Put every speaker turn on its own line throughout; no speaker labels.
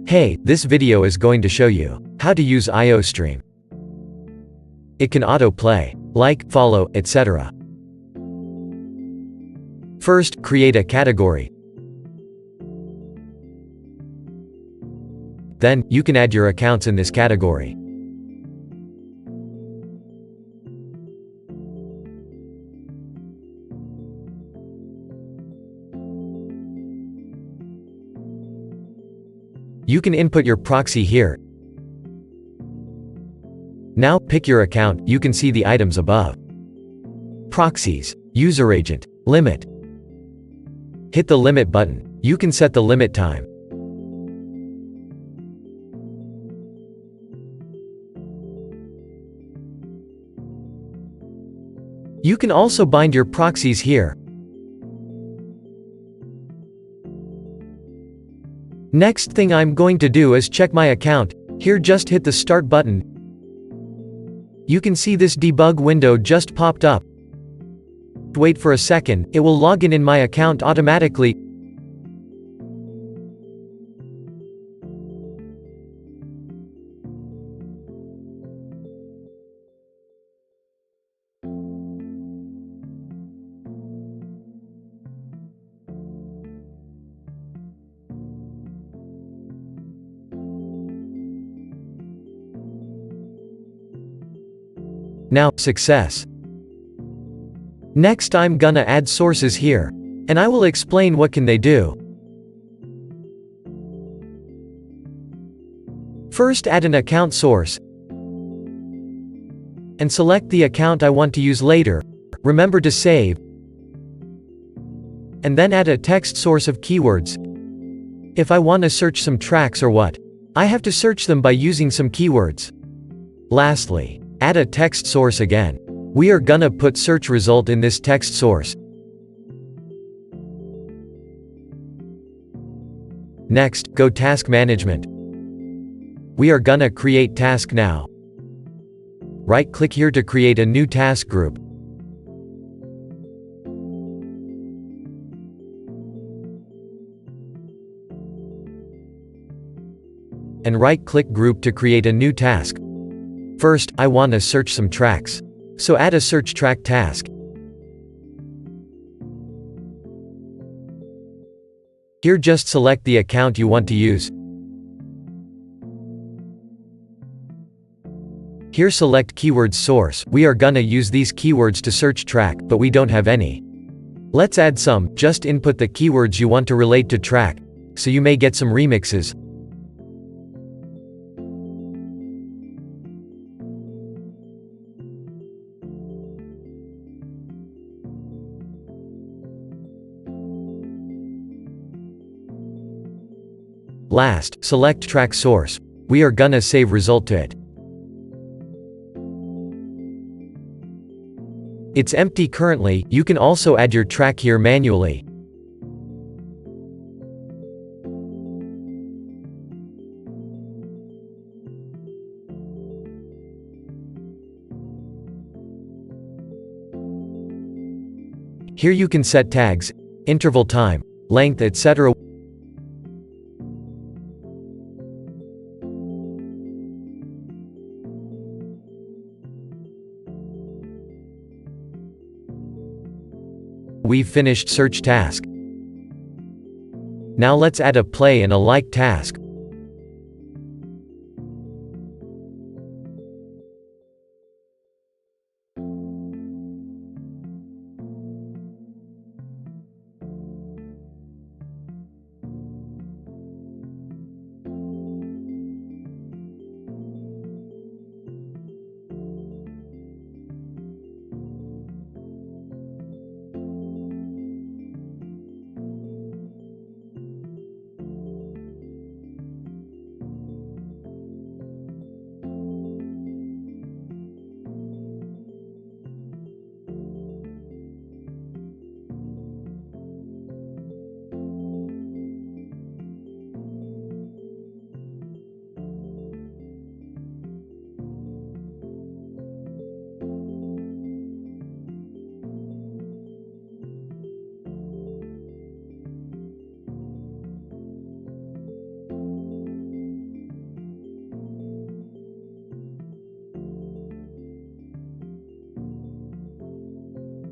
Hey, this video is going to show you how to use AIOstream. It can autoplay, like, follow, etc. First, create a category. Then, you can add your accounts in this category. You can input your proxy here. Now, pick your account. You can see the items above. Proxies, user agent, limit. Hit the limit button. You can set the limit time. You can also bind your proxies here. Next thing I'm going to do is check my account. Here, just hit the start button. You can see this debug window just popped up. Wait for a second, it will log in my account automatically. Now, success. Next I'm gonna add sources here. And I will explain what can they do. First, add an account source. And select the account I want to use later. Remember to save. And then add a text source of keywords. If I want to search some tracks or what, I have to search them by using some keywords. Lastly, add a text source again. We are gonna put search result in this text source. Next, go task management. We are gonna create task now. Right-click here to create a new task group. And right-click group to create a new task. First, I want to search some tracks. So add a search track task. Here just select the account you want to use. Here select keyword source. We are gonna use these keywords to search track, but we don't have any. Let's add some. Just input the keywords you want to relate to track, so you may get some remixes. Last, select track source. We are gonna save result to it. It's empty currently. You can also add your track here manually. Here you can set tags, interval time, length, etc. We've finished search task. Now let's add a play and a like task.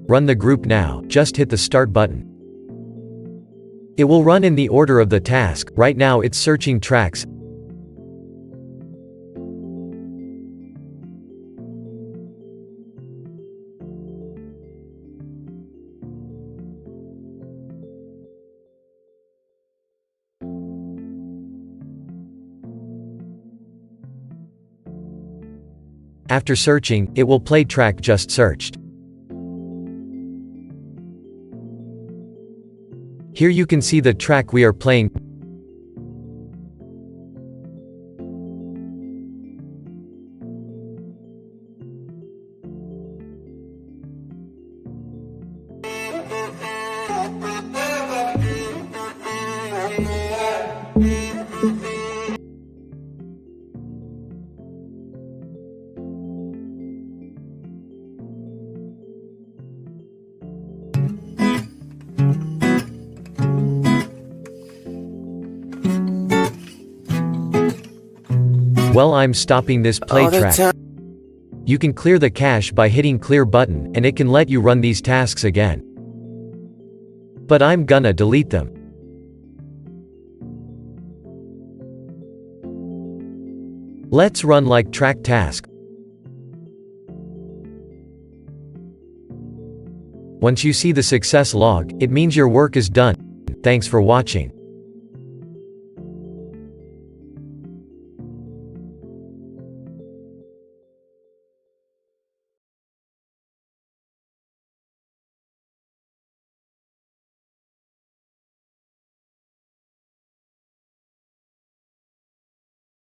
Run the group now, just hit the start button. It will run in the order of the task. Right now it's searching tracks. After searching, it will play track just searched. Here you can see the track we are playing. Well, I'm stopping this play track. You can clear the cache by hitting clear button, and it can let you run these tasks again. But I'm gonna delete them. Let's run like track task. Once you see the success log, it means your work is done. Thanks for watching.